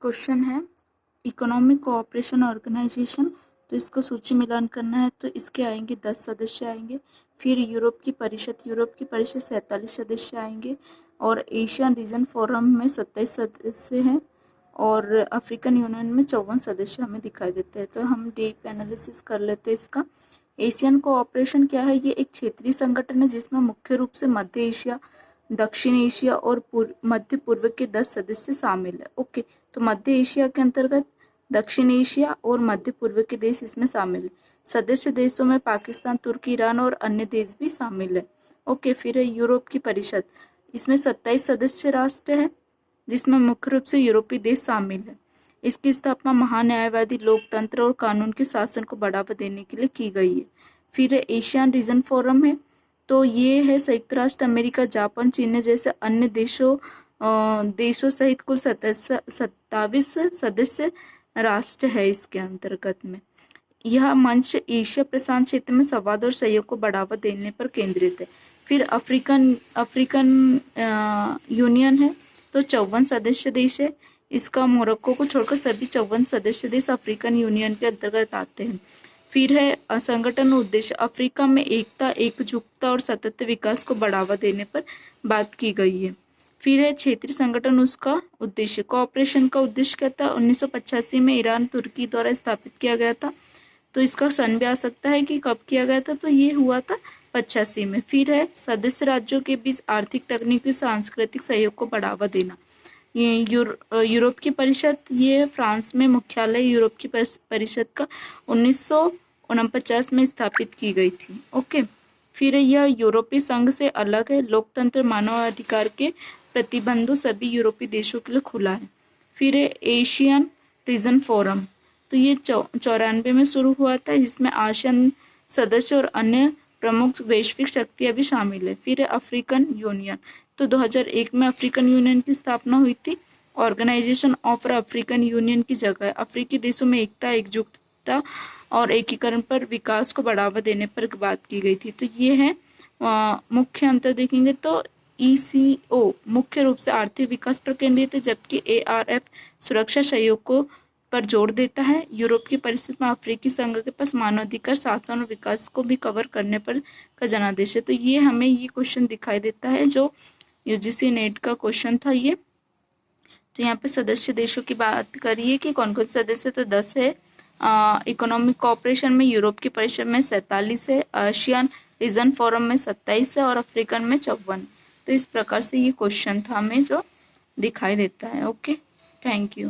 Question है economic cooperation organisation. तो इसको सूची मिलान करना है तो इसके आएंगे 10 सदस्य आएंगे। फिर यूरोप की परिषद 47 सदस्य आएंगे और एशियन रीजन फोरम में 27 सदस्य हैं और अफ्रीकन यूनियन में 54 सदस्य हमें दिखाई देते हैं। तो हम डीप एनालिसिस कर लेते हैं इसका। एशियन कोऑपरेशन क्या है? ये एक क्षेत्रीय संगठन है जिसमें मुख्य रूप से मध्य एशिया, दक्षिण एशिया और मध्य पूर्व के 10 सदस्य शामिल है। ओके, तो मध्य एशिया के अंतर्गत दक्षिण एशिया और मध्य पूर्व के देश इसमें शामिल है। सदस्य देशों में पाकिस्तान, तुर्की, ईरान और अन्य देश भी शामिल है। ओके, फिर है यूरोप की परिषद। इसमें 27 सदस्य राष्ट्र है जिसमें मुख्य रूप से यूरोपीय देश शामिल है। इसकी स्थापना महान्यायवादी लोकतंत्र और कानून के शासन को बढ़ावा देने के लिए की गई है। फिर है एशियन रीजन फोरम है। तो ये है संयुक्त राष्ट्र अमेरिका, जापान, चीन जैसे अन्य देशों सहित कुल 27 सदस्य राष्ट्र है इसके अंतर्गत में। यह मंच एशिया प्रशांत क्षेत्र में संवाद और सहयोग को बढ़ावा देने पर केंद्रित है। फिर अफ्रीकन यूनियन है। तो 54 सदस्य देश है। इसका मोरक्को को छोड़कर सभी 54 सदस्य देश अफ्रीकन यूनियन के अंतर्गत आते हैं। फिर है संगठन उद्देश्य। अफ्रीका में एकता, एकजुटता और सतत विकास को बढ़ावा देने पर बात की गई है। फिर है क्षेत्रीय संगठन, उसका उद्देश्य। कोऑपरेशन का उद्देश्य क्या था? 1985 में ईरान तुर्की द्वारा स्थापित किया गया था। तो इसका सन भी आ सकता है कि कब किया गया था, तो ये हुआ था 85 में। फिर है सदस्य राज्यों के बीच आर्थिक, तकनीकी, सांस्कृतिक सहयोग को बढ़ावा देना। ये यूरोप की परिषद, ये फ्रांस में मुख्यालय यूरोप की परिषद का 1949 में स्थापित की गई थी। ओके, फिर यह यूरोपीय संघ से अलग है। लोकतंत्र, मानवाधिकार के प्रतिबंधों सभी यूरोपीय देशों के लिए खुला है। फिर है एशियन रीजन फोरम। तो ये 94 में शुरू हुआ था, जिसमें आसियान सदस्य और अन्य प्रमुख वैश्विक शक्तियां भी शामिल है। फिर है अफ्रीकन यूनियन। तो 2001 में अफ्रीकन यूनियन की स्थापना हुई थी। ऑर्गेनाइजेशन ऑफ अफ्रीकन यूनियन की जगह अफ्रीकी देशों में एकता, एकजुटता और एकीकरण पर विकास को बढ़ावा देने पर बात की गई थी। तो ये है मुख्य अंतर देखेंगे तो ECO मुख्य रूप से आर्थिक विकास पर केंद्रित है, जबकि ARF सुरक्षा सहयोग को पर जोर देता है। यूरोप की परिषद में अफ्रीकी संघ के पास मानवाधिकार, शासन और विकास को भी कवर करने पर का जनादेश है। तो ये हमें ये क्वेश्चन दिखाई देता है जो UGC नेट का क्वेश्चन था ये। तो यहाँ पे सदस्य देशों की बात करिए कि कौन कौन सदस्य, तो 10 है। इकोनॉमिक कोऑपरेशन में यूरोप की परिषद में 47 है, एशियन रीजन फोरम में 27 है और अफ्रीकन में 54। तो इस प्रकार से ये क्वेश्चन था हमें जो दिखाई देता है। Okay, thank you.